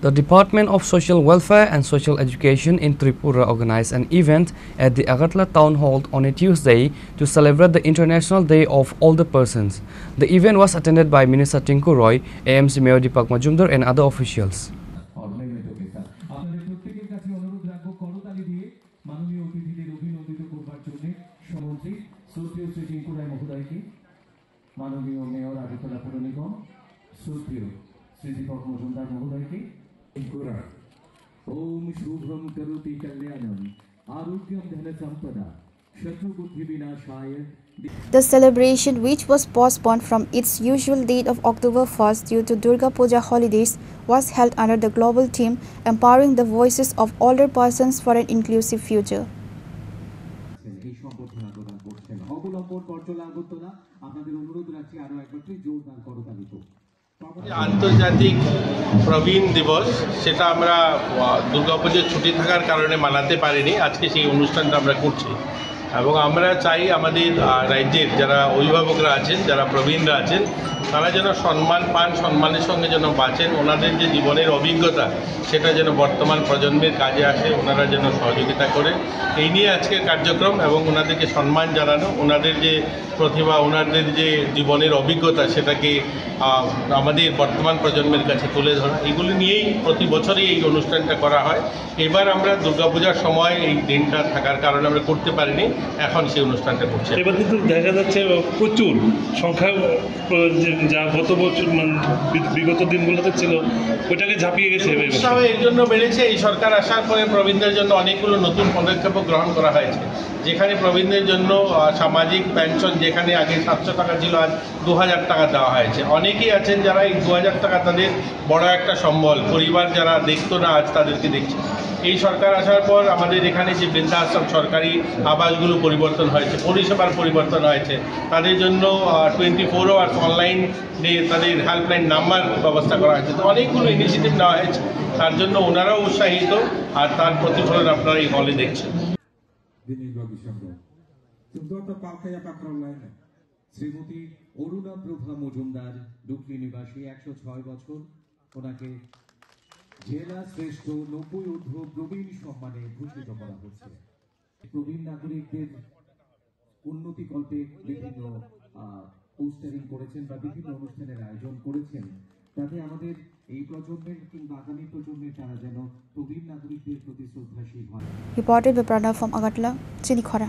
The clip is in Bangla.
The Department of Social Welfare and Social Education in Tripura organized an event at the Agartala Town Hall on a Tuesday to celebrate the International Day of Older Persons. The event was attended by Minister Tinku Roy, AMC Mayor Deepak Majumdar and other officials. ओम शुभम करोति कल्याणम आरोग्यम धन संपदा शत्रु बुद्धि विनाशाय. The celebration, which was postponed from its usual date of October 1st due to Durga Puja holidays, was held under the global theme Empowering the Voices of Older Persons for an Inclusive Future. আন্তর্জাতিক প্রবীণ দিবস সেটা আমরা দুর্গাপূজার ছুটি থাকার কারণে মানাতে পারিনি। আজকে সেই অনুষ্ঠানটা আমরা করছি এবং আমরা চাই আমাদের রাজ্যের যারা অভিভাবকরা আছেন, যারা প্রবীণরা আছেন, তারা যেন সম্মান পান, সম্মানের সঙ্গে যেন বাঁচেন। ওনাদের যে জীবনের অভিজ্ঞতা সেটা যেন বর্তমান প্রজন্মের কাজে আসে, ওনারা যেন সহযোগিতা করে। এই নিয়ে আজকের কার্যক্রম এবং ওনাদেরকে সম্মান জানানো, ওনাদের যে প্রতিভা, ওনাদের যে জীবনের অভিজ্ঞতা সেটাকে আমাদের বর্তমান প্রজন্মের কাছে তুলে ধরা, এগুলি নিয়েই প্রতি বছরই এই অনুষ্ঠানটা করা হয়। এবার আমরা দুর্গাপূজার সময় এই দিনটা থাকার কারণে আমরা করতে পারিনি, এখন সেই অনুষ্ঠানটা করছি। এবার কিন্তু দেখা যাচ্ছে প্রচুর সংখ্যা যা গত বছর বিগত দিনগুলোতে ছিল ওইটাকে ঝাঁপিয়ে গেছে। উৎসাহ এর জন্য বেড়েছে, এই সরকার আসার পরে প্রবীণদের জন্য অনেকগুলো নতুন পদক্ষেপও গ্রহণ করা হয়েছে, যেখানে প্রবীণদের জন্য সামাজিক পেনশন যেখানে আগে 700 টাকা ছিল আজ 2000 টাকা দেওয়া হয়েছে। অনেকেই আছেন যারা এই 2000 টাকা তাদের বড় একটা সম্বল, পরিবার যারা দেখতো না আজ তাদেরকে দেখছে। এই সরকার আসার পর আমাদের এখানে যে বৃদ্ধাশ্রম, সরকারি আবাসগুলো পরিবর্তন হয়েছে, পরিষেবার পরিবর্তন হয়েছে, তাদের জন্য 24 আওয়ার্স অনলাইন তাদের হেল্পলাইন নাম্বার ব্যবস্থা করা হয়েছে। তো অনেকগুলো ইনিশিয়েটিভ নেওয়া হয়েছে, তার জন্য ওনারাও উৎসাহিত, আর তার প্রতিফলন আপনারা এই হলে দেখছেন। শ্রীমতী অরুণা প্রভা মজুমদার, ডুকলি নিবাসী, 106 বছর, ওনাকে জেলা শ্রেষ্ঠ 90 ঊর্ধ্ব প্রবীণ সম্মানে ভূষিত করা হচ্ছে। প্রবীণ নাগরিকদের উন্নতি কল্পে বিভিন্ন পোস্টারিং করেছেন বা বিভিন্ন অনুষ্ঠানের আয়োজন করেছেন, তাতে আমাদের এই প্রজন্মের কিংবা আগামী প্রজন্মের তারা যেন প্রবীণ নাগরিকদের প্রতি শ্রদ্ধাশীল হয়। Reported by Pranav from Agartala, Chinikhara.